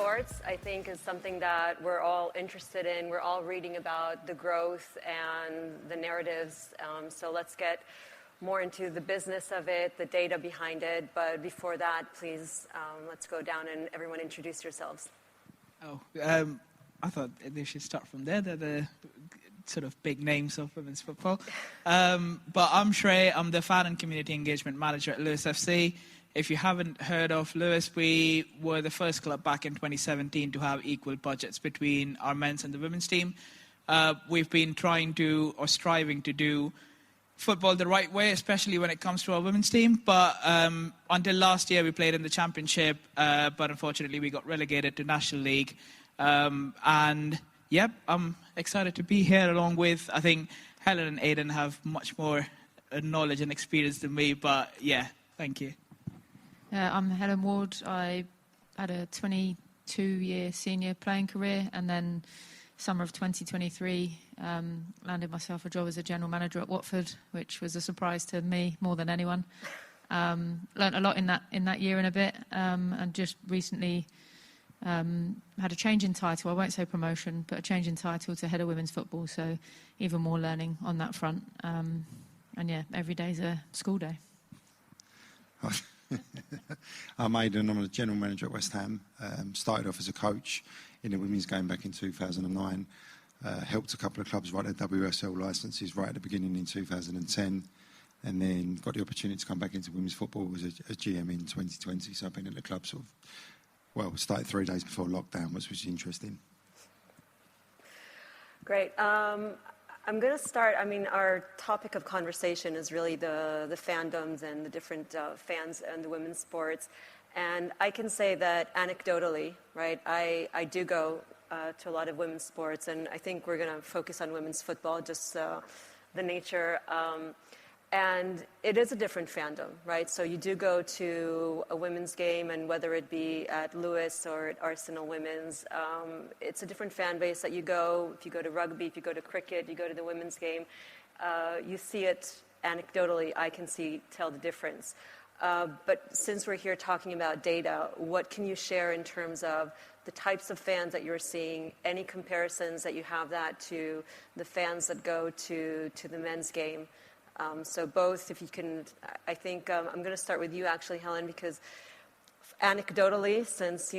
sports, I think, is something that we're all interested in. We're all reading about the growth and the narratives. So let's get more into the business of it, the data behind it. But before that, please, let's go down and everyone introduce yourselves. I thought they should start from there. They're the sort of big names of women's football. But I'm Shrey. I'm the Fan and Community Engagement Manager at Lewes FC. If you haven't heard of Lewes, we were the first club back in 2017 to have equal budgets between our men's and the women's team. We've been trying to, or striving to do, football the right way, especially when it comes to our women's team. But until last year, we played in the Championship, but unfortunately we got relegated to National League. And yep, I'm excited to be here along with, I think Helen and Aidan have much more knowledge and experience than me, but yeah, thank you. I'm Helen Ward. I had a 22-year senior playing career, and then summer of 2023 landed myself a job as a general manager at Watford, which was a surprise to me more than anyone. Learnt a lot in that year and a bit, and just recently had a change in title. I won't say promotion, but a change in title to head of women's football, so even more learning on that front. And yeah, every day's a school day. I'm Aidan. I'm a general manager at West Ham. Started off as a coach in the women's game back in 2009. Helped a couple of clubs write their WSL licences right at the beginning in 2010. And then got the opportunity to come back into women's football as a GM in 2020. So I've been at the club started 3 days before lockdown, which was interesting. Great. I'm going to start, our topic of conversation is really the fandoms and the different fans and the women's sports. And I can say that anecdotally, right, I do go to a lot of women's sports, and I think we're going to focus on women's football, just the nature. And it is a different fandom, right? So you do go to a women's game, and whether it be at Lewes or at Arsenal Women's, it's a different fan base that you go. If you go to rugby, if you go to cricket, you go to the women's game, you see it anecdotally. I can tell the difference. But since we're here talking about data, what can you share in terms of the types of fans that you're seeing, any comparisons that you have that to the fans that go to the men's game? So both, if you can, I think I'm going to start with you actually, Helen, because anecdotally, since,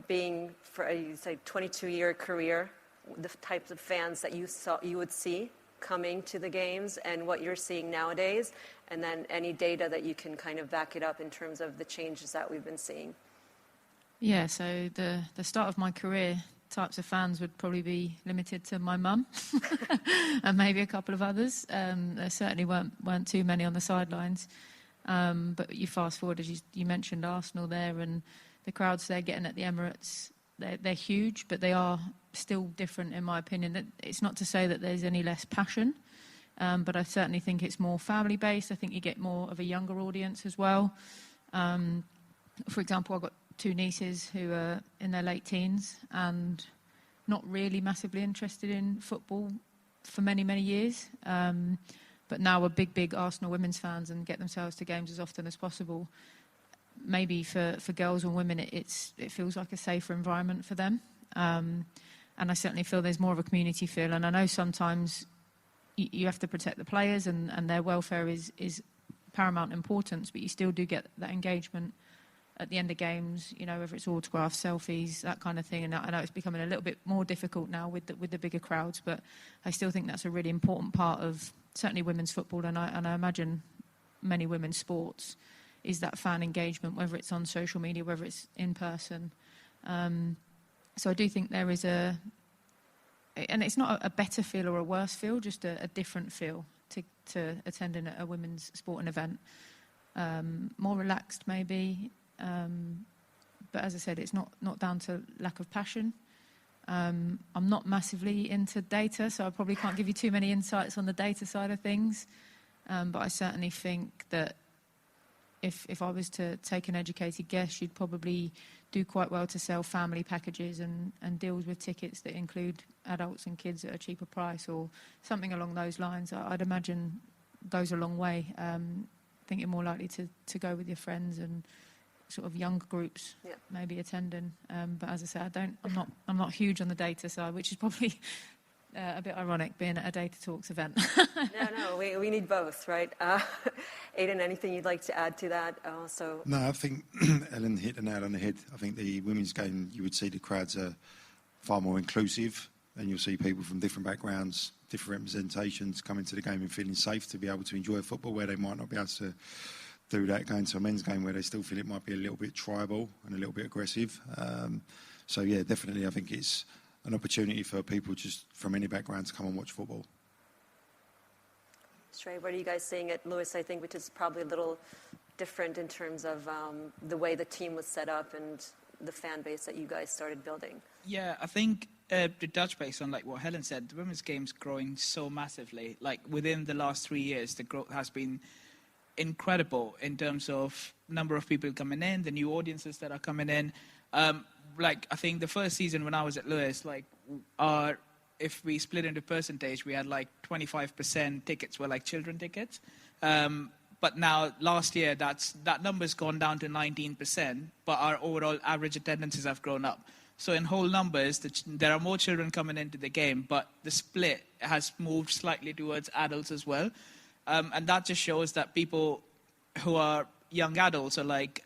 being for a 22-year career, the types of fans that you would see coming to the games and what you're seeing nowadays, and then any data that you can kind of back it up in terms of the changes that we've been seeing. Yeah, so the start of my career, types of fans would probably be limited to my mum and maybe a couple of others. There certainly weren't too many on the sidelines. But you fast forward, as you mentioned Arsenal there, and the crowds they're getting at the Emirates, they're huge, but they are still different in my opinion. It's not to say that there's any less passion, but I certainly think it's more family-based. I think you get more of a younger audience as well. For example, I've got 2 nieces who are in their late teens and not really massively interested in football for many, many years, but now are big Arsenal women's fans and get themselves to games as often as possible. Maybe for girls or women, it feels like a safer environment for them. And I certainly feel there's more of a community feel. And I know sometimes you have to protect the players and their welfare is paramount importance, but you still do get that engagement at the end of games, whether it's autographs, selfies, that kind of thing. And I know it's becoming a little bit more difficult now with the bigger crowds, but I still think that's a really important part of certainly women's football, and I imagine many women's sports, is that fan engagement, whether it's on social media, whether it's in person. So I do think there is and it's not a better feel or a worse feel, just a different feel to attending a women's sporting event. More relaxed maybe. But as I said, it's not down to lack of passion. I'm not massively into data, so I probably can't give you too many insights on the data side of things. But I certainly think that if I was to take an educated guess, you'd probably do quite well to sell family packages and deals with tickets that include adults and kids at a cheaper price or something along those lines. I'd imagine goes a long way. I think you're more likely to go with your friends and sort of younger groups Yeah. maybe attending. But as I said, I'm not huge on the data side, which is probably a bit ironic being at a Data Talks event. No, we need both, right? Aidan, anything you'd like to add to that? No, I think Ellen hit the nail on the head. I think the women's game, you would see the crowds are far more inclusive, and you'll see people from different backgrounds, different representations coming to the game and feeling safe to be able to enjoy football where they might not be able to do that going to a men's game where they still feel it might be a little bit tribal and a little bit aggressive. So yeah, definitely I think it's an opportunity for people just from any background to come and watch football. Shrey, what are you guys seeing at Lewis, I think, which is probably a little different in terms of the way the team was set up and the fan base that you guys started building? Yeah, I think to touch base on like what Helen said, the women's game's growing so massively. Like within the last 3 years, the growth has been incredible in terms of number of people coming in, the new audiences that are coming in. Like I think the first season when I was at Lewis, like if we split into percentage, we had like 25% tickets were like children tickets. But now last year that number's gone down to 19%, but our overall average attendances have grown up. So in whole numbers, there are more children coming into the game, but the split has moved slightly towards adults as well. And that just shows that people who are young adults are like,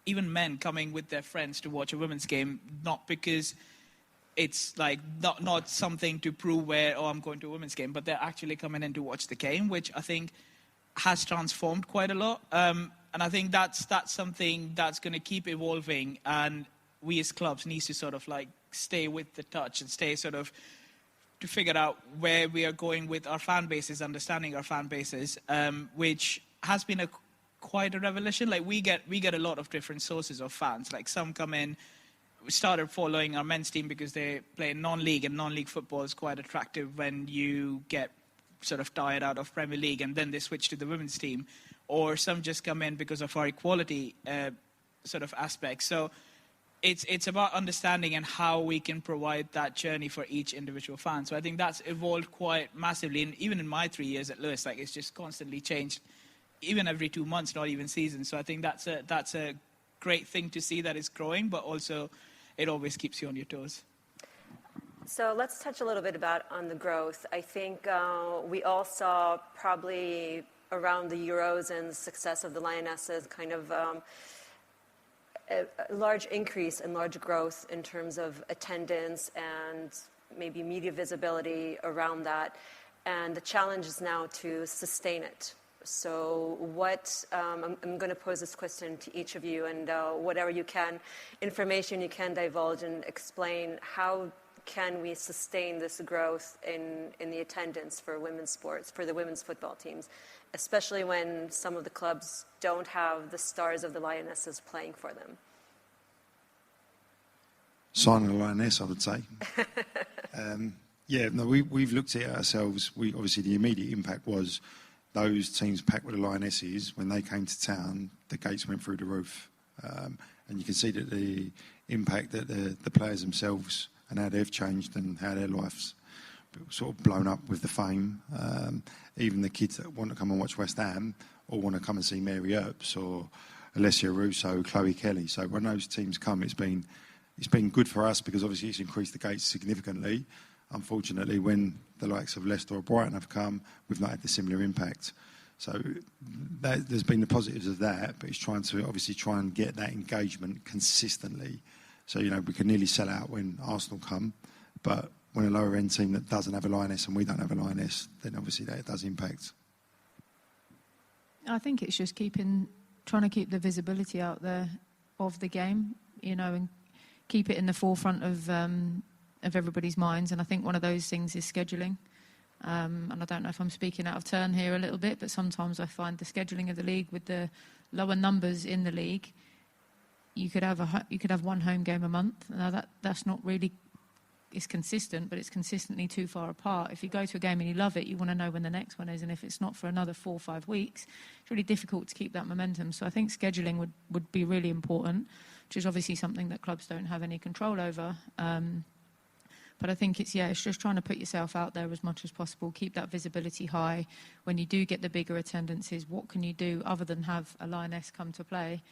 even men coming with their friends to watch a women's game, not because it's like not something to prove where, I'm going to a women's game, but they're actually coming in to watch the game, which I think has transformed quite a lot. And I think that's something that's going to keep evolving, and we as clubs need to sort of like stay with the touch and stay sort of to figure out where we are going with our fan bases, understanding our fan bases, which has been quite a revelation. Like we get a lot of different sources of fans. Like some come in, we started following our men's team because they play non-league, and non-league football is quite attractive when you get sort of tired out of Premier League, and then they switch to the women's team. Or some just come in because of our equality sort of aspect. So it's about understanding and how we can provide that journey for each individual fan. So I think that's evolved quite massively. And even in my 3 years at Lewis, like it's just constantly changed, even every 2 months, not even seasons. So I think that's a great thing to see that it's growing, but also it always keeps you on your toes. So let's touch a little bit on the growth. I think we all saw probably around the Euros and the success of the Lionesses kind of a large increase and large growth in terms of attendance and maybe media visibility around that. And the challenge is now to sustain it. So I'm going to pose this question to each of you, and whatever information you can divulge and explain, how can we sustain this growth in the attendance for women's sports, for the women's football teams, especially when some of the clubs don't have the stars of the Lionesses playing for them? Sign of the Lioness, I would say. We've looked at it ourselves. Obviously, the immediate impact was those teams packed with the Lionesses. When they came to town, the gates went through the roof. And you can see that the impact that the players themselves and how they've changed and how their lives sort of blown up with the fame. Even the kids that want to come and watch West Ham or want to come and see Mary Earps or Alessia Russo, Chloe Kelly. So when those teams come, it's been good for us because obviously it's increased the gates significantly. Unfortunately, when the likes of Leicester or Brighton have come, we've not had the similar impact. So there's been the positives of that, but it's trying and get that engagement consistently. So, we can nearly sell out when Arsenal come, but when a lower end team that doesn't have a Lioness and we don't have a Lioness, then obviously that does impact. I think it's just trying to keep the visibility out there of the game, and keep it in the forefront of everybody's minds. And I think one of those things is scheduling. And I don't know if I'm speaking out of turn here a little bit, but sometimes I find the scheduling of the league with the lower numbers in the league, you could have one home game a month. Now that's not really, it's consistent, but it's consistently too far apart. If you go to a game and you love it, you want to know when the next one is, and if it's not for another 4 or 5 weeks, it's really difficult to keep that momentum. So I think scheduling would be really important, which is obviously something that clubs don't have any control over. But I think it's just trying to put yourself out there as much as possible, keep that visibility high. When you do get the bigger attendances, what can you do other than have a Lioness come to play?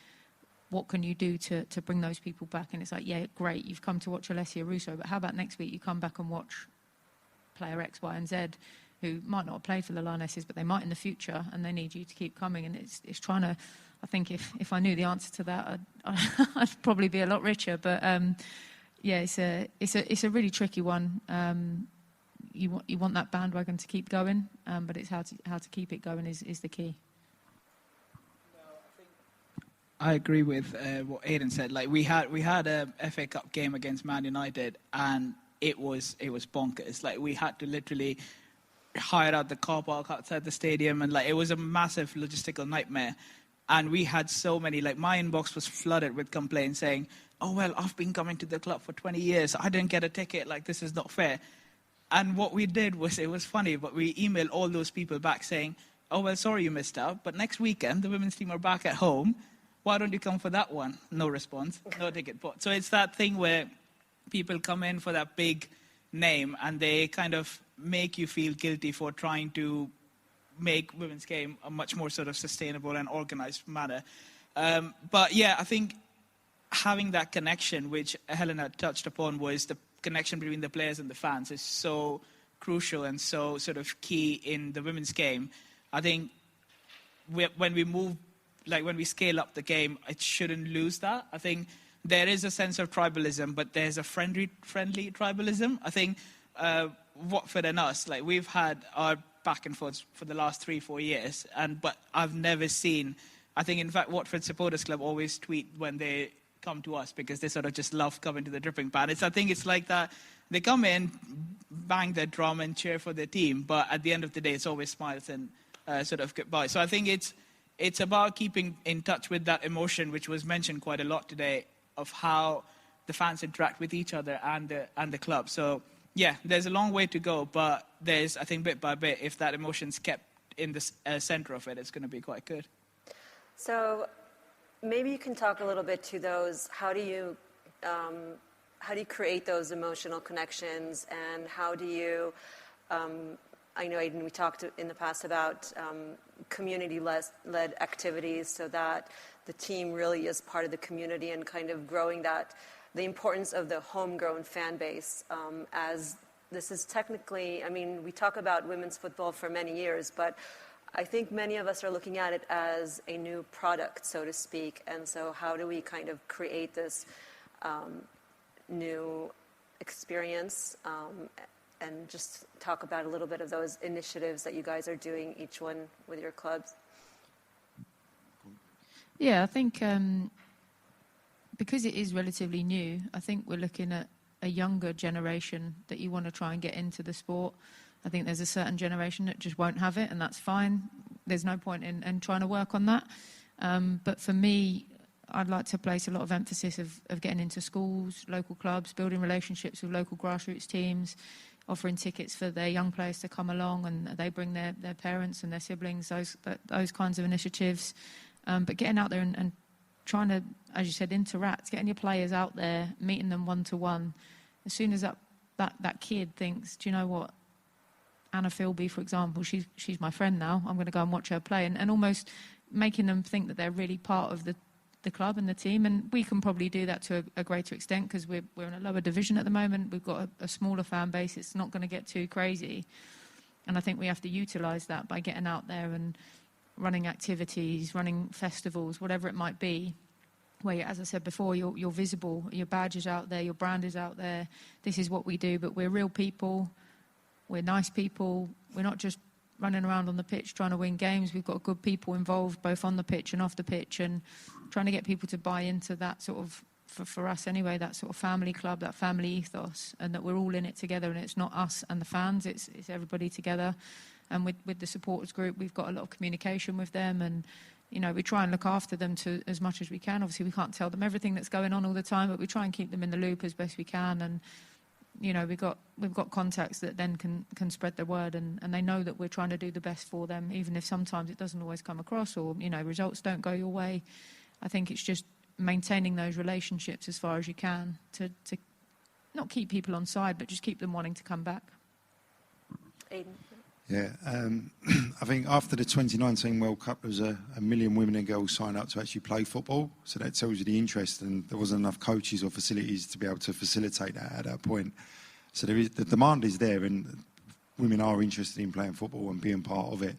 what can you do to bring those people back? And it's like, yeah, great, you've come to watch Alessia Russo, but how about next week you come back and watch player X, Y, and Z, who might not have played for the Lionesses, but they might in the future, and they need you to keep coming. And it's trying to, I think if I knew the answer to that, I'd probably be a lot richer. But yeah, it's a really tricky one. You want that bandwagon to keep going, but it's how to keep it going is the key. I agree with what Aidan said. Like we had a FA Cup game against Man United, and it was bonkers. Like we had to literally hire out the car park outside the stadium, and like it was a massive logistical nightmare. And we had so many. Like my inbox was flooded with complaints saying, "Oh well, I've been coming to the club for 20 years. I didn't get a ticket. Like this is not fair." And what we did was, it was funny, but we emailed all those people back saying, "Oh well, sorry you missed out, but next weekend the women's team are back at home. Why don't you come for that one?" No response, no ticket bought. So it's that thing where people come in for that big name and they kind of make you feel guilty for trying to make women's game a much more sort of sustainable and organized manner. But yeah, I think having that connection, which Helena touched upon, was the connection between the players and the fans is so crucial and so sort of key in the women's game. I think when we scale up the game, it shouldn't lose that. I think there is a sense of tribalism, but there's a friendly tribalism. I think Watford and us, like we've had our back and forth for the last 3-4 years, but I've never seen. I think in fact Watford Supporters Club always tweet when they come to us because they sort of just love coming to the Dripping Pan. I think it's like that. They come in, bang their drum and cheer for their team, but at the end of the day, it's always smiles and sort of goodbye. So I think it's about keeping in touch with that emotion, which was mentioned quite a lot today, of how the fans interact with each other and the club. So yeah, there's a long way to go, but there's, I think, bit by bit, if that emotion's kept in the center of it, it's going to be quite good. So maybe you can talk a little bit to those. How do you create those emotional connections, and how do you? I know, Aidan, we talked in the past about community-led activities, so that the team really is part of the community and kind of growing the importance of the homegrown fan base. As this is technically, I mean, we talk about women's football for many years, but I think many of us are looking at it as a new product, so to speak. And so how do we kind of create this new experience, and just talk about a little bit of those initiatives that you guys are doing, each one with your clubs? Yeah, I think because it is relatively new, I think we're looking at a younger generation that you want to try and get into the sport. I think there's a certain generation that just won't have it, and that's fine. There's no point in trying to work on that. But for me, I'd like to place a lot of emphasis of getting into schools, local clubs, building relationships with local grassroots teams, offering tickets for their young players to come along, and they bring their parents and their siblings, those kinds of initiatives. But getting out there and trying to, as you said, interact, getting your players out there, meeting them one-to-one. As soon as that kid thinks, do you know what, Anna Philby, for example, she's my friend now, I'm going to go and watch her play, and almost making them think that they're really part of the club and the team. And we can probably do that to a greater extent because we're in a lower division at the moment. We've got a smaller fan base. It's not going to get too crazy. And I think we have to utilise that by getting out there and running activities, running festivals, whatever it might be, where, as I said before, you're visible, your badge is out there, your brand is out there. This is what we do, but we're real people. We're nice people. We're not just running around on the pitch trying to win games. We've got good people involved both on the pitch and off the pitch, and trying to get people to buy into that sort of, for us anyway, that sort of family club, that family ethos, and that we're all in it together, and it's not us and the fans, it's everybody together. And with the supporters group, we've got a lot of communication with them, and we try and look after them to as much as we can. Obviously, we can't tell them everything that's going on all the time, but we try and keep them in the loop as best we can. And we've got contacts that then can spread the word, and they know that we're trying to do the best for them, even if sometimes it doesn't always come across, or results don't go your way. I think it's just maintaining those relationships as far as you can to not keep people on side, but just keep them wanting to come back. Aiden? Yeah, I think after the 2019 World Cup, there was a million women and girls signed up to actually play football. So that tells you the interest, and there wasn't enough coaches or facilities to be able to facilitate that at that point. So the demand is there, and women are interested in playing football and being part of it.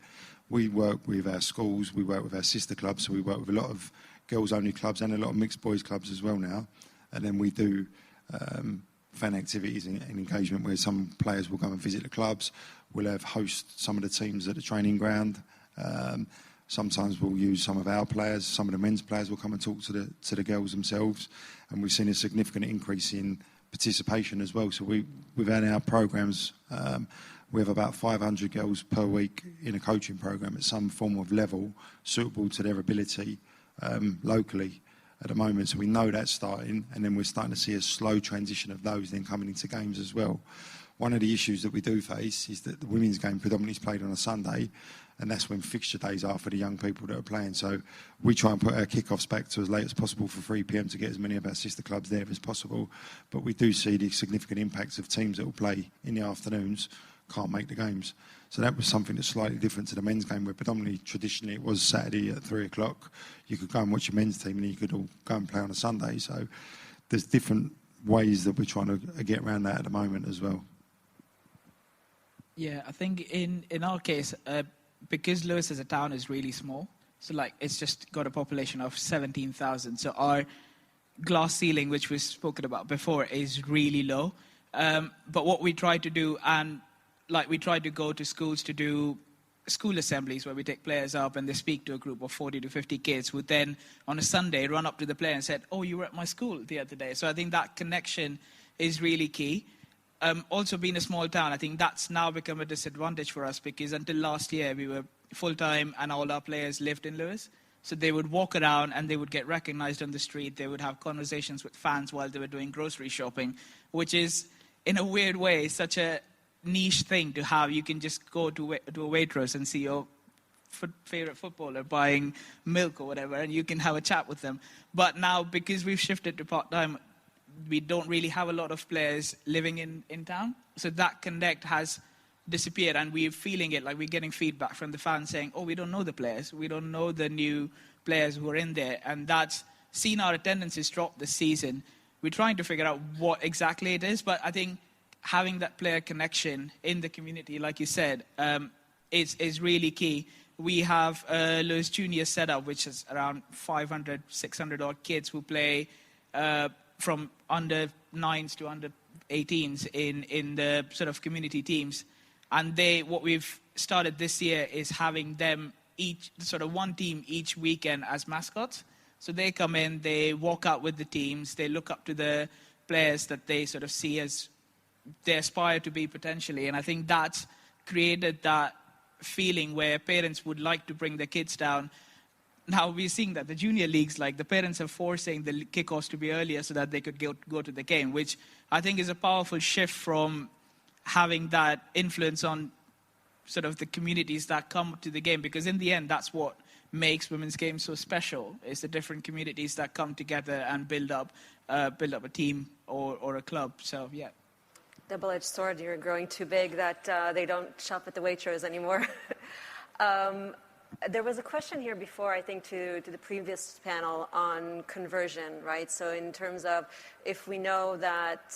We work with our schools, we work with our sister clubs, so we work with a lot of girls-only clubs and a lot of mixed boys clubs as well now. And then we do fan activities and engagement where some players will go and visit the clubs. We'll have host some of the teams at the training ground. Sometimes we'll use some of our players. Some of the men's players will come and talk to the girls themselves. And we've seen a significant increase in participation as well. So within our programmes, we have about 500 girls per week in a coaching programme at some form of level suitable to their ability locally at the moment. So we know that's starting, and then we're starting to see a slow transition of those then coming into games as well. One of the issues that we do face is that the women's game predominantly is played on a Sunday, and that's when fixture days are for the young people that are playing. So we try and put our kick-offs back to as late as possible for 3 p.m. to get as many of our sister clubs there as possible. But we do see the significant impacts of teams that will play in the afternoons can't make the games. So that was something that's slightly different to the men's game, where predominantly, traditionally, it was Saturday at 3 o'clock. You could go and watch your men's team, and you could all go and play on a Sunday. So there's different ways that we're trying to get around that at the moment as well. Yeah, I think in our case, because Lewis as a town is really small, so like it's just got a population of 17,000. So our glass ceiling, which we've spoken about before, is really low. But what we try to do, and like we try to go to schools to do school assemblies where we take players up and they speak to a group of 40 to 50 kids who then on a Sunday run up to the player and said, "Oh, you were at my school the other day." So I think that connection is really key. Also being a small town, I think that's now become a disadvantage for us, because until last year we were full-time and all our players lived in Lewis. So they would walk around and they would get recognized on the street. They would have conversations with fans while they were doing grocery shopping, which is, in a weird way, such a niche thing to have. You can just go to a Waitrose and see your favorite footballer buying milk or whatever, and you can have a chat with them. But now, because we've shifted to part-time, we don't really have a lot of players living in town. So that connect has disappeared, and we're feeling it. Like, we're getting feedback from the fans saying, "Oh, we don't know the players. We don't know the new players who are in there." And that's seen our attendances drop this season. We're trying to figure out what exactly it is, but I think having that player connection in the community, like you said, is really key. We have a Lewis Junior setup, which is around 500, 600 odd kids who play from under 9s to under 18s in the sort of community teams. And what we've started this year is having them each, sort of one team each weekend as mascots. So they come in, they walk out with the teams, they look up to the players that they sort of see as they aspire to be potentially. And I think that's created that feeling where parents would like to bring their kids down. Now we're seeing that the junior leagues, like the parents are forcing the kickoffs to be earlier so that they could go to the game, which I think is a powerful shift from having that influence on sort of the communities that come to the game, because in the end that's what makes women's games so special, is the different communities that come together and build up a team or a club. So yeah. Double-edged sword. You're growing too big that they don't shop at the Waitrose anymore. There was a question here before, I think, to the previous panel on conversion, right? So in terms of, if we know that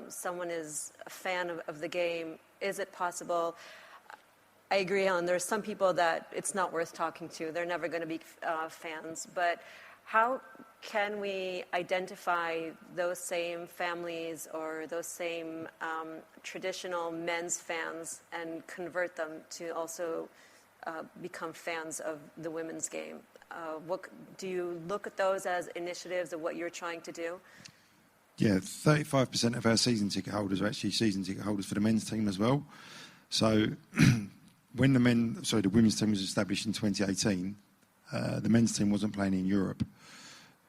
someone is a fan of the game, is it possible? I agree, Helen, there's some people that it's not worth talking to. They're never going to be fans. But how can we identify those same families or those same traditional men's fans and convert them to also become fans of the women's game? What do you look at those as initiatives of what you're trying to do? Yeah, 35% of our season ticket holders are actually season ticket holders for the men's team as well. So when the women's team was established in 2018, the men's team wasn't playing in Europe.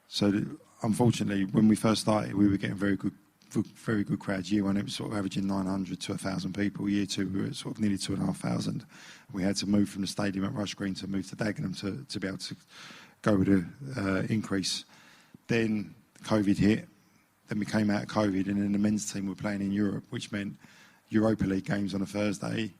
So unfortunately, when we first started, we were getting very good crowds. Year one, it was sort of averaging 900 to 1,000 people. Year two, we were at sort of nearly 2,500. We had to move from the stadium at Rush Green to move to Dagenham to be able to go with the increase. Then COVID hit. Then we came out of COVID, and then the men's team were playing in Europe, which meant Europa League games on a Thursday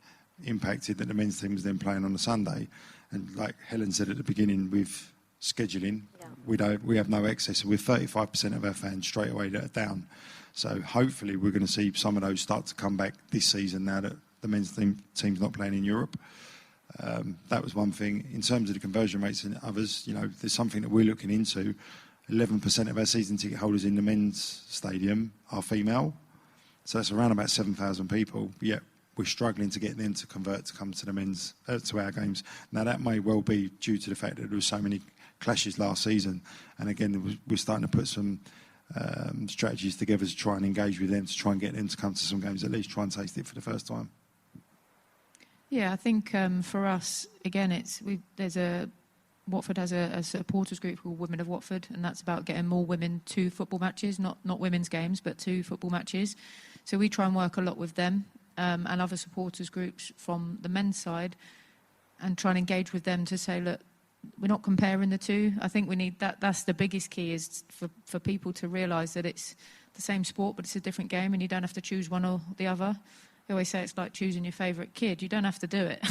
impacted that the men's team was then playing on a Sunday. And like Helen said at the beginning, with scheduling, we have no access. We're 35% of our fans straight away that are down. So hopefully we're going to see some of those start to come back this season now that the men's team's not playing in Europe. That was one thing. In terms of the conversion rates and others, there's something that we're looking into. 11% of our season ticket holders in the men's stadium are female. So that's around about 7,000 people. Yet we're struggling to get them to convert to come to the men's to our games. Now that may well be due to the fact that there were so many clashes last season. And again, we're starting to put some strategies together to try and engage with them, to try and get them to come to some games, at least try and taste it for the first time. Yeah, I think for us, again, Watford has a supporters group called Women of Watford, and that's about getting more women to football matches, not women's games, but to football matches. So we try and work a lot with them and other supporters groups from the men's side, and try and engage with them to say, look, we're not comparing the two. I think we need that. That's the biggest key, is for people to realise that it's the same sport, but it's a different game, and you don't have to choose one or the other. I always say it's like choosing your favourite kid. You don't have to do it.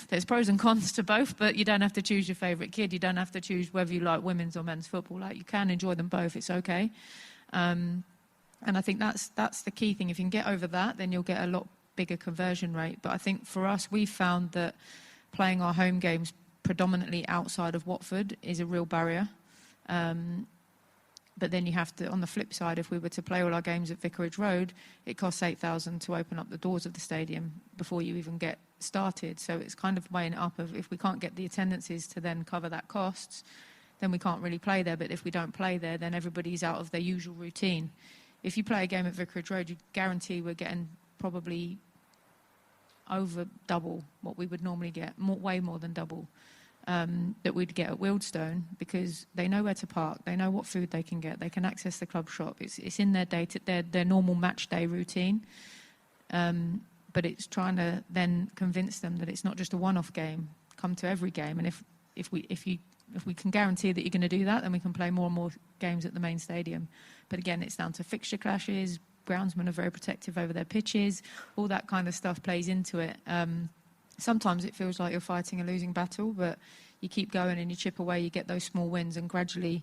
There's pros and cons to both, but you don't have to choose your favourite kid. You don't have to choose whether you like women's or men's football. Like, you can enjoy them both. It's okay. And I think that's the key thing. If you can get over that, then you'll get a lot bigger conversion rate. But I think for us, we've found that playing our home games predominantly outside of Watford is a real barrier. But then you have to, on the flip side, if we were to play all our games at Vicarage Road, it costs $8,000 to open up the doors of the stadium before you even get started. So it's kind of weighing it up of, if we can't get the attendances to then cover that costs, then we can't really play there. But if we don't play there, then everybody's out of their usual routine. If you play a game at Vicarage Road, you guarantee we're getting probably over double what we would normally get, way more than double. That we'd get at Wealdstone, because they know where to park, they know what food they can get, they can access the club shop. It's in their normal match day routine. But it's trying to then convince them that it's not just a one-off game. Come to every game, and if we can guarantee that you're going to do that, then we can play more and more games at the main stadium. But again, it's down to fixture clashes. Groundsmen are very protective over their pitches. All that kind of stuff plays into it. Sometimes it feels like you're fighting a losing battle, but you keep going and you chip away, you get those small wins, and gradually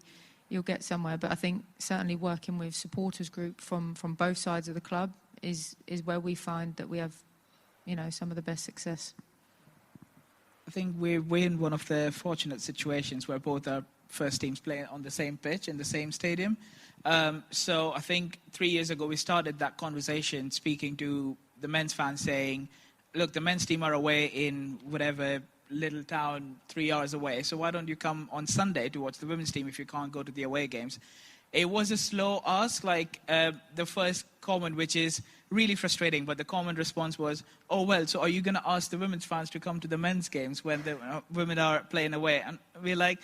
you'll get somewhere. But I think certainly working with supporters group from both sides of the club is where we find that we have, some of the best success. I think we're in one of the fortunate situations where both our first teams play on the same pitch in the same stadium. So I think 3 years ago we started that conversation, speaking to the men's fans, saying, look, the men's team are away in whatever little town 3 hours away, so why don't you come on Sunday to watch the women's team if you can't go to the away games? It was a slow ask, the first comment, which is really frustrating, but the common response was, oh, well, so are you going to ask the women's fans to come to the men's games when the women are playing away? And we're like,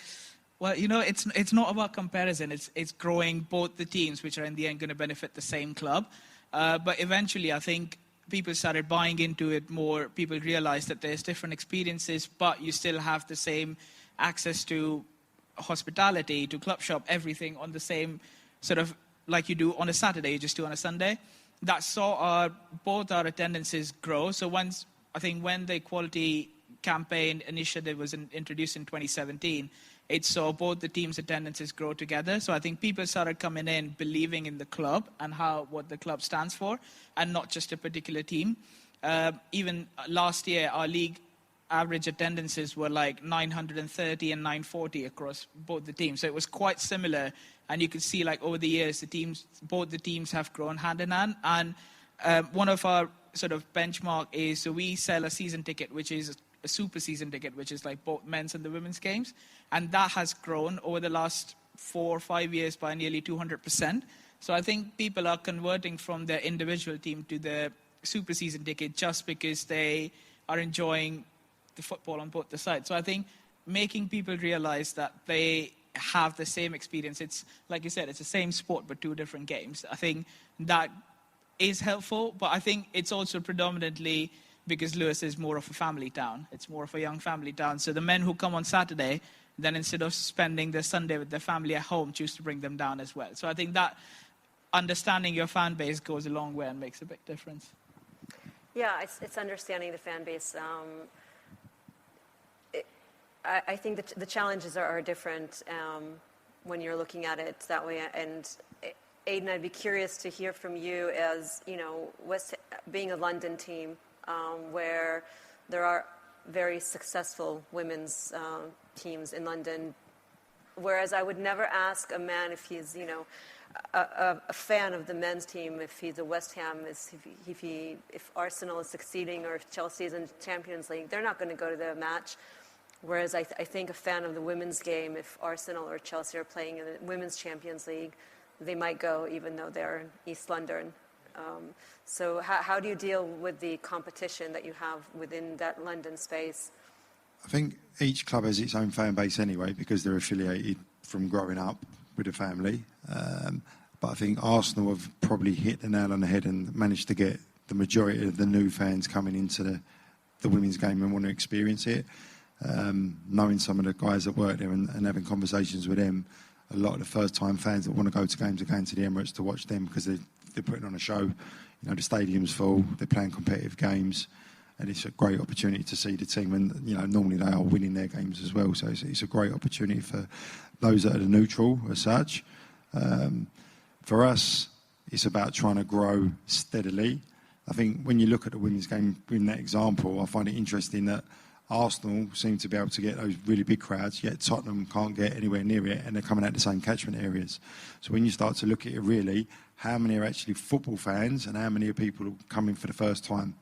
well, it's not about comparison. It's growing both the teams, which are in the end going to benefit the same club. But eventually, I think people started buying into it more. People realized that there's different experiences, but you still have the same access to hospitality, to club shop, everything on the same sort of like you do on a Saturday, you just do on a Sunday. That saw both our attendances grow. So when the Equality Campaign initiative was introduced in 2017, it saw both the teams' attendances grow together. So I think people started coming in believing in the club and what the club stands for, and not just a particular team. Even last year, our league average attendances were like 930 and 940 across both the teams. So it was quite similar. And you could see, over the years, both the teams have grown hand in hand. And one of our sort of benchmark is, so we sell a season ticket, which is a super season ticket, which is like both men's and the women's games. And that has grown over the last 4 or 5 years by nearly 200%. So I think people are converting from their individual team to the super season ticket just because they are enjoying the football on both the sides. So I think making people realize that they have the same experience. It's, like you said, it's the same sport but two different games. I think that is helpful, but I think it's also predominantly because Lewis is more of a family town. It's more of a young family town. So the men who come on Saturday, then instead of spending their Sunday with their family at home, choose to bring them down as well. So I think that understanding your fan base goes a long way and makes a big difference. Yeah, it's understanding the fan base. I think that the challenges are different when you're looking at it that way. And Aidan, I'd be curious to hear from you as, being a London team where there are very successful women's teams in London, whereas I would never ask a man if he's, a fan of the men's team, if he's a West Ham, if Arsenal is succeeding or if Chelsea is in Champions League, they're not going to go to the match. Whereas I think a fan of the women's game, if Arsenal or Chelsea are playing in the Women's Champions League, they might go even though they're in East London. So how do you deal with the competition that you have within that London space? I think each club has its own fan base anyway because they're affiliated from growing up with a family. But I think Arsenal have probably hit the nail on the head and managed to get the majority of the new fans coming into the women's game and want to experience it. Knowing some of the guys that work there and having conversations with them, a lot of the first-time fans that want to go to games are going to the Emirates to watch them because they're putting on a show. The stadium's full, they're playing competitive games, and it's a great opportunity to see the team. And normally they are winning their games as well, so it's a great opportunity for those that are neutral as such. For us, it's about trying to grow steadily. I think when you look at the women's game in that example, I find it interesting that Arsenal seem to be able to get those really big crowds, yet Tottenham can't get anywhere near it, and they're coming out the same catchment areas. So when you start to look at it really, how many are actually football fans and how many are people coming for the first time?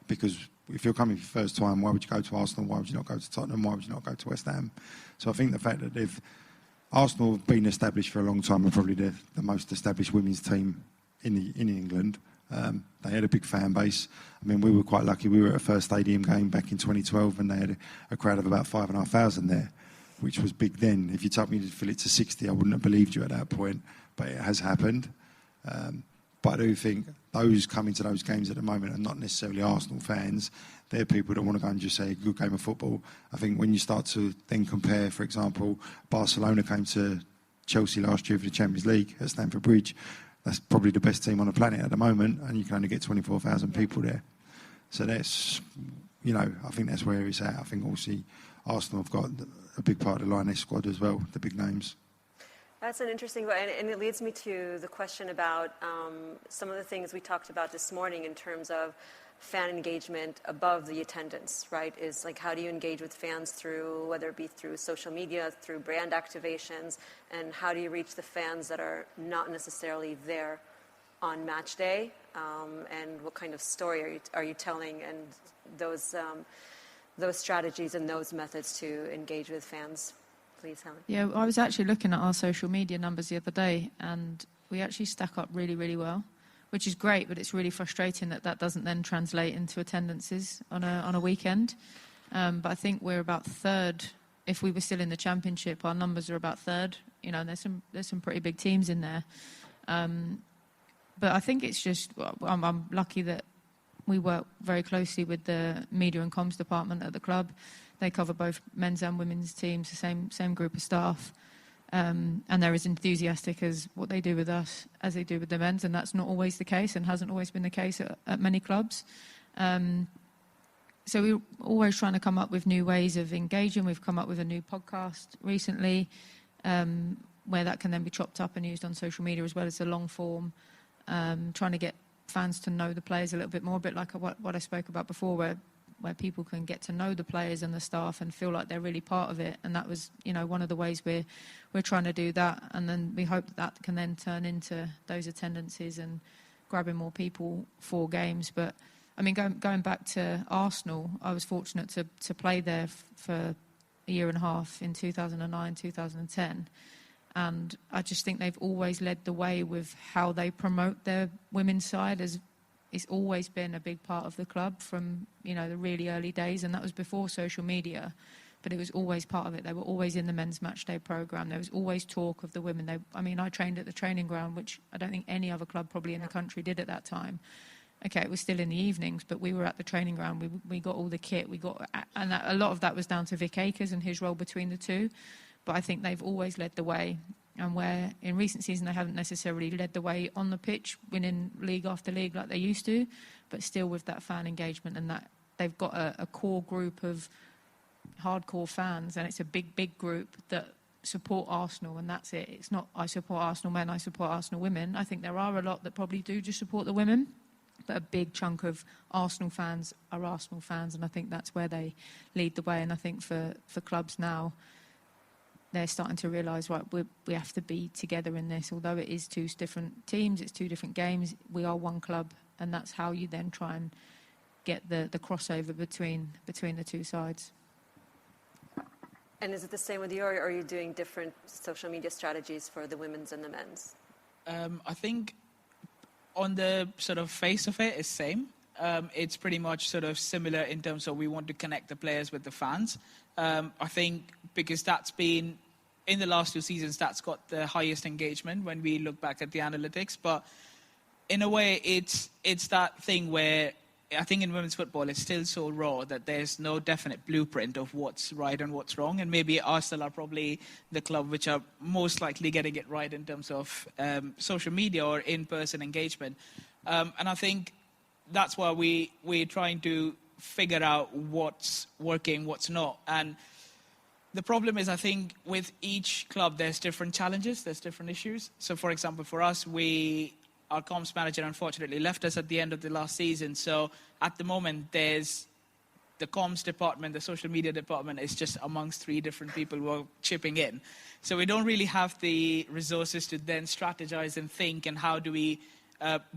Because if you're coming for the first time, why would you go to Arsenal? Why would you not go to Tottenham? Why would you not go to West Ham? So I think the fact that Arsenal have been established for a long time and probably the most established women's team in England. They had a big fan base. I mean, we were quite lucky. We were at a first stadium game back in 2012 and they had a crowd of about 5,500 there, which was big then. If you told me to fill it to 60, I wouldn't have believed you at that point, but it has happened. But I do think those coming to those games at the moment are not necessarily Arsenal fans. They're people that want to go and just say a good game of football. I think when you start to then compare, for example, Barcelona came to Chelsea last year for the Champions League at Stamford Bridge. That's probably the best team on the planet at the moment, and you can only get 24,000 people there. So that's, I think that's where it's at. I think obviously Arsenal have got a big part of the Lioness squad as well, the big names. That's an interesting one, and it leads me to the question about some of the things we talked about this morning in terms of fan engagement above the attendance, right? Is like, how do you engage with fans through, whether it be through social media, through brand activations, and how do you reach the fans that are not necessarily there on match day, and what kind of story are you telling, and those strategies and those methods to engage with fans. Please, Helen. Yeah, I was actually looking at our social media numbers the other day, and we actually stack up really, really well, which is great, but it's really frustrating that doesn't then translate into attendances on a weekend. But I think we're about third. If we were still in the Championship, our numbers are about third. And there's some pretty big teams in there. But I think it's just, I'm lucky that we work very closely with the media and comms department at the club. They cover both men's and women's teams, the same group of staff. And they're as enthusiastic as what they do with us as they do with the men's, and that's not always the case and hasn't always been the case at many clubs. So we're always trying to come up with new ways of engaging. We've come up with a new podcast recently where that can then be chopped up and used on social media as well as the long form, trying to get fans to know the players a little bit more, a bit like what I spoke about before, where people can get to know the players and the staff and feel like they're really part of it. And that was, one of the ways we're trying to do that. And then we hope that can then turn into those attendances and grabbing more people for games. But, I mean, going back to Arsenal, I was fortunate to play there for a year and a half in 2009, 2010. And I just think they've always led the way with how they promote their women's side. It's always been a big part of the club from, the really early days. And that was before social media, but it was always part of it. They were always in the men's match day programme. There was always talk of the women. I trained at the training ground, which I don't think any other club probably in the country did at that time. Okay, it was still in the evenings, but we were at the training ground. We got all the kit. And a lot of that was down to Vic Akers and his role between the two. But I think they've always led the way. and where in recent seasons they haven't necessarily led the way on the pitch, winning league after league like they used to, but still with that fan engagement and that they've got a core group of hardcore fans, and it's a big group that support Arsenal, and that's it. It's not I support Arsenal men, I support Arsenal women. I think there are a lot that probably do just support the women, but a big chunk of Arsenal fans are Arsenal fans, and I think that's where they lead the way. And I think for clubs now, they're starting to realise, right, we have to be together in this. Although it is two different teams, it's two different games, we are one club, and that's how you then try and get the crossover between the two sides. And is it the same with you, or are you doing different social media strategies for the women's and the men's? I think on the sort of face of it, it's same. It's pretty much sort of similar in terms of we want to connect the players with the fans. I think because that's been, in the last 2 seasons, that's got the highest engagement when we look back at the analytics. But in a way, it's that thing where I think in women's football, it's still so raw that there's no definite blueprint of what's right and what's wrong. And maybe Arsenal are probably the club which are most likely getting it right in terms of social media or in-person engagement. And I think that's why we're trying to figure out what's working, what's not. And the problem is, I think, with each club, there's different challenges, there's different issues. So, for example, for us, our comms manager unfortunately left us at the end of the last season. So at the moment, there's the comms department, the social media department is just amongst 3 different people who are chipping in. So we don't really have the resources to then strategize and think and how do we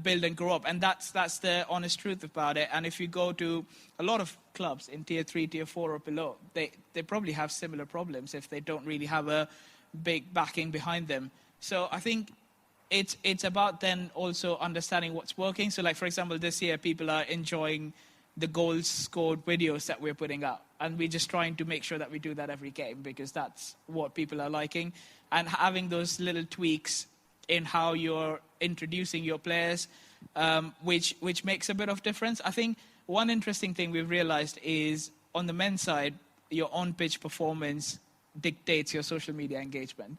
build and grow up. And that's the honest truth about it. And if you go to a lot of clubs in tier 3, tier 4 or below, they probably have similar problems if they don't really have a big backing behind them. So I think it's about then also understanding what's working. So like, for example, this year, people are enjoying the goals scored videos that we're putting out. And we're just trying to make sure that we do that every game because that's what people are liking. And having those little tweaks in how you're introducing your players, which makes a bit of difference. I think one interesting thing we've realized is on the men's side, your on-pitch performance dictates your social media engagement.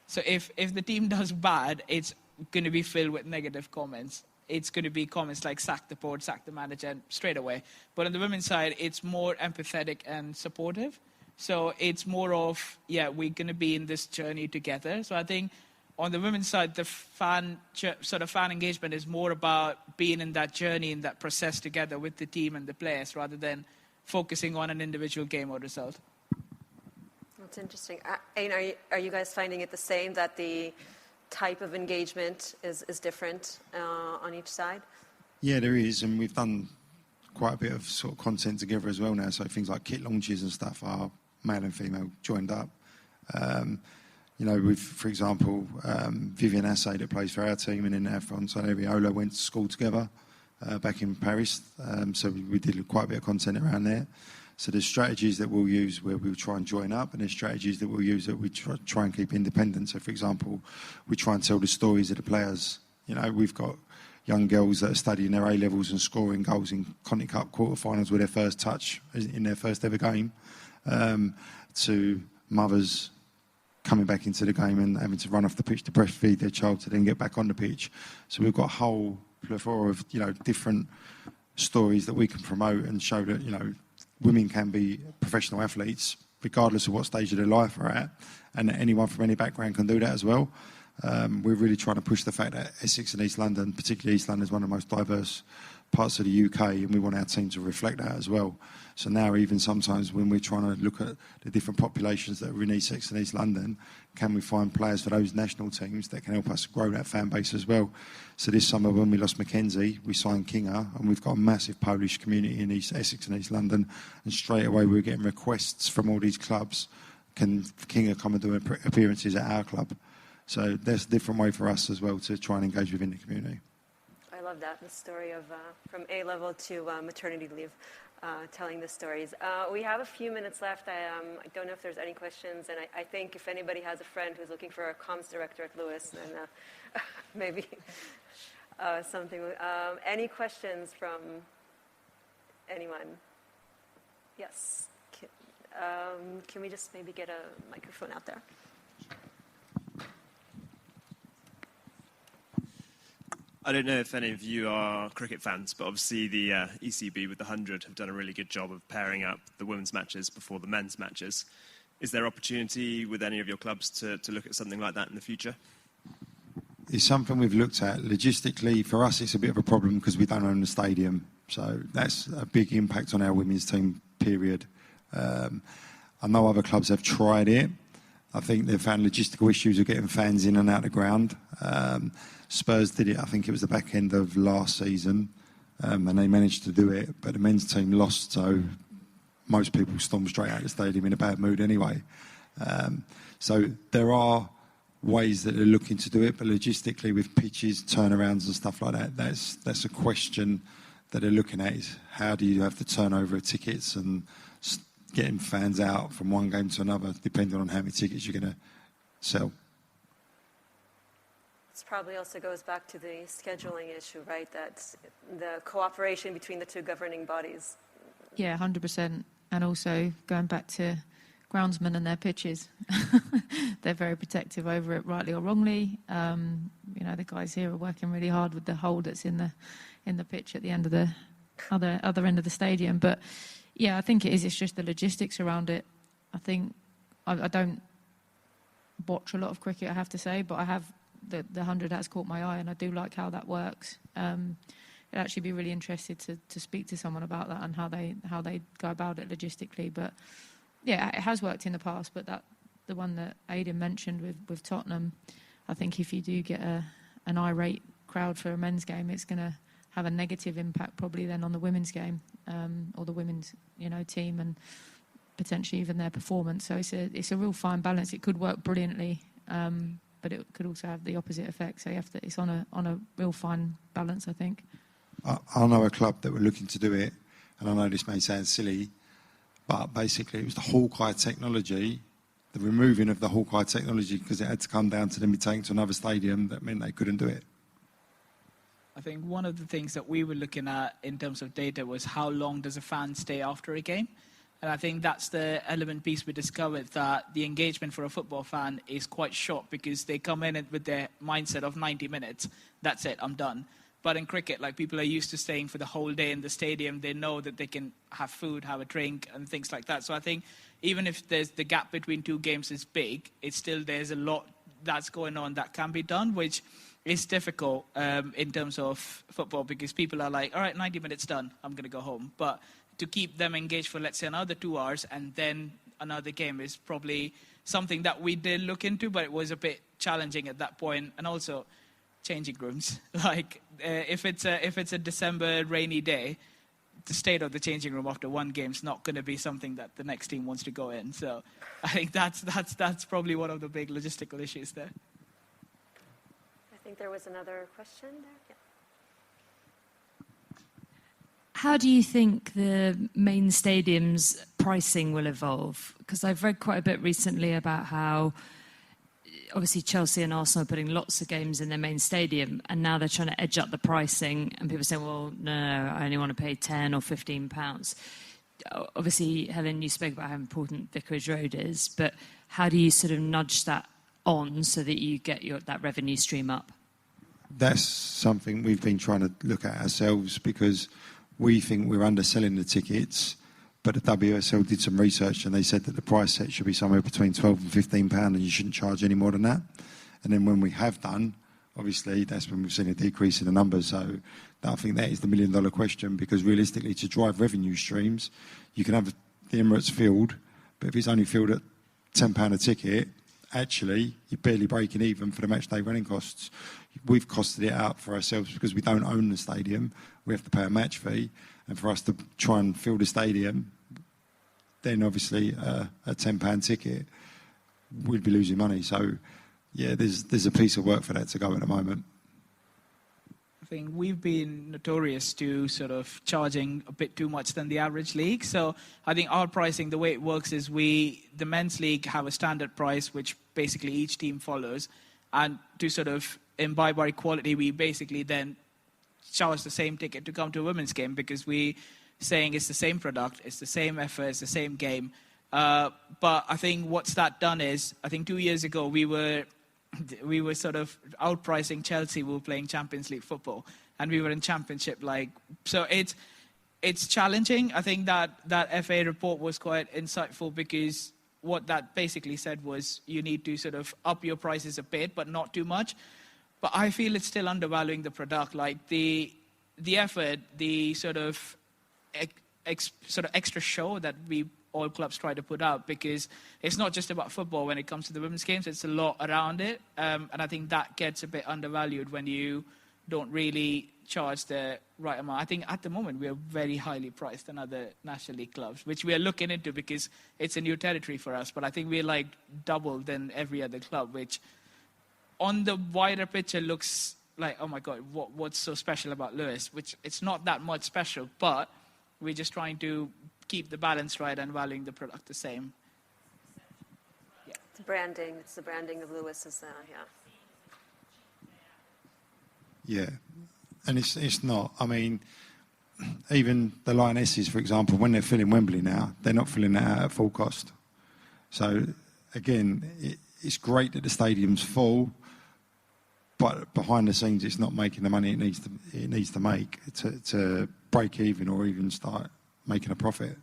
So if the team does bad, it's going to be filled with negative comments. It's going to be comments like sack the board, sack the manager, straight away. But on the women's side, it's more empathetic and supportive. So it's more of, we're going to be in this journey together. So I think on the women's side, the fan engagement is more about being in that journey, in that process together with the team and the players, rather than focusing on an individual game or result. That's interesting. Are you guys finding it the same, that the type of engagement is different on each side? Yeah, there is, and we've done quite a bit of sort of content together as well now. So things like kit launches and stuff are male and female joined up. With, for example, Vivian Assay that plays for our team, and in our front side area, Ola went to school together back in Paris. So we did quite a bit of content around there. So there's strategies that we'll use where we'll try and join up, and there's strategies that we'll use that we try and keep independent. So, for example, we try and tell the stories of the players. We've got young girls that are studying their A-levels and scoring goals in Conti Cup quarterfinals with their first touch in their first ever game, to mothers coming back into the game and having to run off the pitch to breastfeed their child to then get back on the pitch. So we've got a whole plethora of, different stories that we can promote and show that, women can be professional athletes regardless of what stage of their life they're at, and anyone from any background can do that as well. We're really trying to push the fact that Essex and East London, particularly East London, is one of the most diverse parts of the UK, and we want our team to reflect that as well. So now even sometimes when we're trying to look at the different populations that are in Essex and East London, can we find players for those national teams that can help us grow that fan base as well? So this summer when we lost Mackenzie, we signed Kinga, and we've got a massive Polish community in East Essex and East London, and straight away we're getting requests from all these clubs. Can Kinga come and do appearances at our club? So there's a different way for us as well to try and engage within the community. I love that, the story of from A-level to maternity leave, telling the stories. We have a few minutes left. I don't know if there's any questions, and I think if anybody has a friend who's looking for a comms director at Lewis, then maybe something. Any questions from anyone? Yes. Can we just maybe get a microphone out there? I don't know if any of you are cricket fans, but obviously the ECB with the 100 have done a really good job of pairing up the women's matches before the men's matches. Is there opportunity with any of your clubs to look at something like that in the future? It's something we've looked at. Logistically, for us, it's a bit of a problem because we don't own the stadium. So that's a big impact on our women's team, period. I know other clubs have tried it. I think they've found logistical issues of getting fans in and out of the ground. Spurs did it, I think it was the back end of last season, and they managed to do it, but the men's team lost, so most people stormed straight out of the stadium in a bad mood anyway. So there are ways that they're looking to do it, but logistically with pitches, turnarounds and stuff like that, that's a question that they're looking at, is how do you have the turnover of tickets and getting fans out from one game to another, depending on how many tickets you're going to sell. This probably also goes back to the scheduling issue, right? That's the cooperation between the two governing bodies. Yeah, 100%. And also going back to groundsmen and their pitches. They're very protective over it, rightly or wrongly. The guys here are working really hard with the hole that's in the pitch at the end of the other end of the stadium. But yeah, I think it is. It's just the logistics around it. I think I don't watch a lot of cricket, I have to say, but I have the 100 has caught my eye, and I do like how that works. I'd actually be really interested to speak to someone about that and how they go about it logistically. But yeah, it has worked in the past. But the one that Aidan mentioned with Tottenham, I think if you do get an irate crowd for a men's game, it's going to have a negative impact probably then on the women's game, or the women's team, and potentially even their performance. So it's a real fine balance. It could work brilliantly, but it could also have the opposite effect. So it's on a real fine balance, I think. I know a club that were looking to do it, and I know this may sound silly, but basically it was the Hawkeye technology, the removing of the Hawkeye technology, because it had to come down to them taking to another stadium, that meant they couldn't do it. I think one of the things that we were looking at in terms of data was how long does a fan stay after a game? And I think that's the element piece we discovered, that the engagement for a football fan is quite short because they come in with their mindset of 90 minutes. That's it, I'm done. But in cricket, people are used to staying for the whole day in the stadium. They know that they can have food, have a drink, and things like that. So I think even if there's the gap between two games is big, it's still there's a lot that's going on that can be done, which is difficult in terms of football, because people are like, all right, 90 minutes done, I'm going to go home. But to keep them engaged for, let's say, another 2 hours and then another game is probably something that we did look into, but it was a bit challenging at that point. And also changing rooms. If it's a December rainy day, the state of the changing room after one game is not going to be something that the next team wants to go in. So I think that's probably one of the big logistical issues there. I think there was another question there. Yeah. How do you think the main stadium's pricing will evolve? Because I've read quite a bit recently about how obviously Chelsea and Arsenal are putting lots of games in their main stadium, and now they're trying to edge up the pricing, and people say, well, no, I only want to pay £10 or £15. Obviously, Helen, you spoke about how important Vicarage Road is, but how do you sort of nudge that on so that you get that revenue stream up? That's something we've been trying to look at ourselves, because we think we're underselling the tickets, but the WSL did some research and they said that the price set should be somewhere between £12 and £15 and you shouldn't charge any more than that. And then when we have done, obviously that's when we've seen a decrease in the numbers. So I think that is the $1 million question, because realistically, to drive revenue streams, you can have the Emirates filled, but if it's only filled at £10 a ticket, actually you're barely breaking even for the match day running costs. We've costed it out for ourselves because we don't own the stadium. We have to pay a match fee, and for us to try and fill the stadium, then obviously a £10 ticket, we'd be losing money. So yeah, there's a piece of work for that to go at the moment. I think we've been notorious to sort of charging a bit too much than the average league. So I think our pricing, the way it works is the men's league have a standard price, which basically each team follows. And to sort of imbibe our equality, we basically then charge the same ticket to come to a women's game, because we saying it's the same product, it's the same effort, it's the same game. But I think what's that done is, I think 2 years ago we were we were sort of outpricing Chelsea. We were playing Champions League football, and we were in Championship. So it's challenging. I think that FA report was quite insightful, because what that basically said was you need to sort of up your prices a bit, but not too much. But I feel it's still undervaluing the product. Like the effort, the sort of extra show that all clubs try to put out, because it's not just about football when it comes to the women's games. It's a lot around it, and I think that gets a bit undervalued when you don't really charge the right amount. I think at the moment we are very highly priced than other National League clubs, which we are looking into because it's a new territory for us. But I think we're like double than every other club, which on the wider picture looks like, oh my God, what's so special about Lewis? Which it's not that much special, but we're just trying to keep the balance right and valuing the product the same. Yeah. It's the branding of Lewis, is yeah. Yeah, and it's not. I mean, even the Lionesses, for example, when they're filling Wembley now, they're not filling that out at full cost. So, again, it's great that the stadium's full, but behind the scenes, it's not making the money it needs to make to break even or even start making a profit.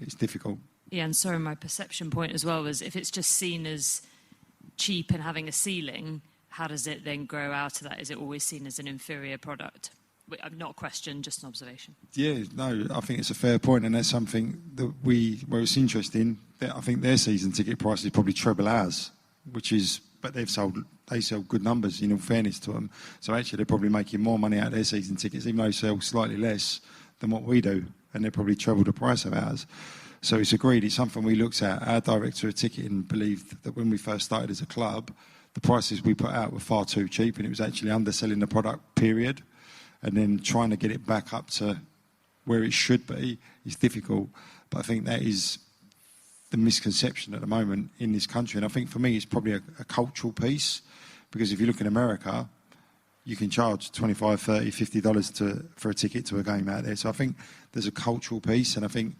It's difficult. Yeah, and sorry, my perception point as well was if it's just seen as cheap and having a ceiling, how does it then grow out of that? Is it always seen as an inferior product? Not a question, just an observation. Yeah, no, I think it's a fair point, and that's something that where it's interesting. That I think their season ticket price is probably treble ours, but they sell good numbers, in all fairness to them. So actually they're probably making more money out of their season tickets, even though they sell slightly less than what we do, and they're probably treble the price of ours. So it's agreed, it's something we looked at. Our director of ticketing believed that when we first started as a club, the prices we put out were far too cheap, and it was actually underselling the product, period. And then trying to get it back up to where it should be is difficult. But I think that is the misconception at the moment in this country. And I think for me, it's probably a cultural piece, because if you look in America, you can charge $25, $30, $50 for a ticket to a game out there. So I think there's a cultural piece, and I think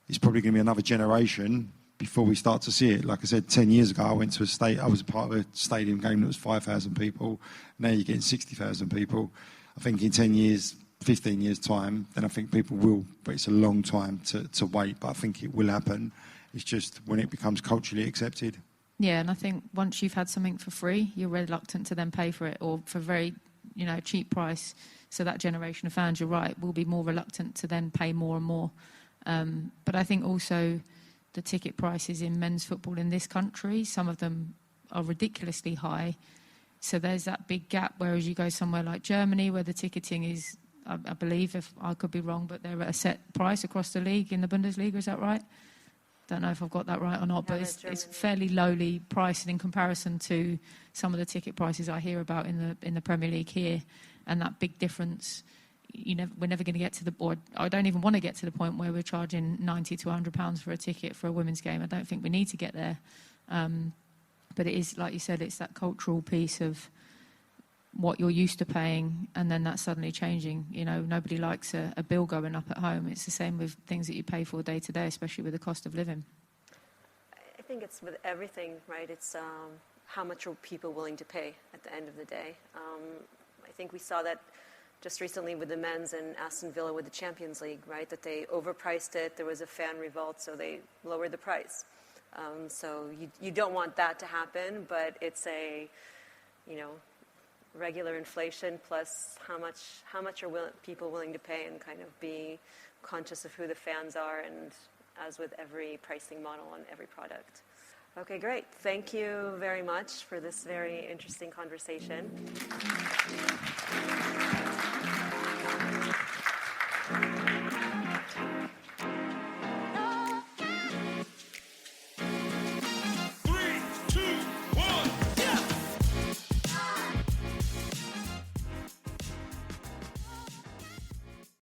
it's probably going to be another generation before we start to see it. Like I said, 10 years ago, I was a part of a stadium game that was 5,000 people. Now you're getting 60,000 people. I think in 10 years, 15 years' time, then I think people will, but it's a long time to wait, but I think it will happen. It's just when it becomes culturally accepted. Yeah, and I think once you've had something for free, you're reluctant to then pay for it, or for very, cheap price. So that generation of fans, you're right, will be more reluctant to then pay more and more. But I think also the ticket prices in men's football in this country, some of them are ridiculously high. So there's that big gap, whereas you go somewhere like Germany, where the ticketing is, I believe, if I could be wrong, but they're at a set price across the league in the Bundesliga, is that right? Don't know if I've got that right or not, but it's fairly lowly priced in comparison to some of the ticket prices I hear about in the Premier League here. And that big difference, we're never going to get to I don't even want to get to the point where we're charging £90 to £100 for a ticket for a women's game. I don't think we need to get there. But it is, like you said, it's that cultural piece of what you're used to paying, and then that's suddenly changing. Nobody likes a bill going up at home. It's the same with things that you pay for day to day, especially with the cost of living. I think it's with everything, right? It's how much are people willing to pay at the end of the day. I think we saw that just recently with the men's and Aston Villa with the Champions League, right? That they overpriced it. There was a fan revolt, so they lowered the price. So you don't want that to happen, but it's a, regular inflation plus how much are people willing to pay, and kind of be conscious of who the fans are, and as with every pricing model on every product. Okay, great. Thank you very much for this very interesting conversation.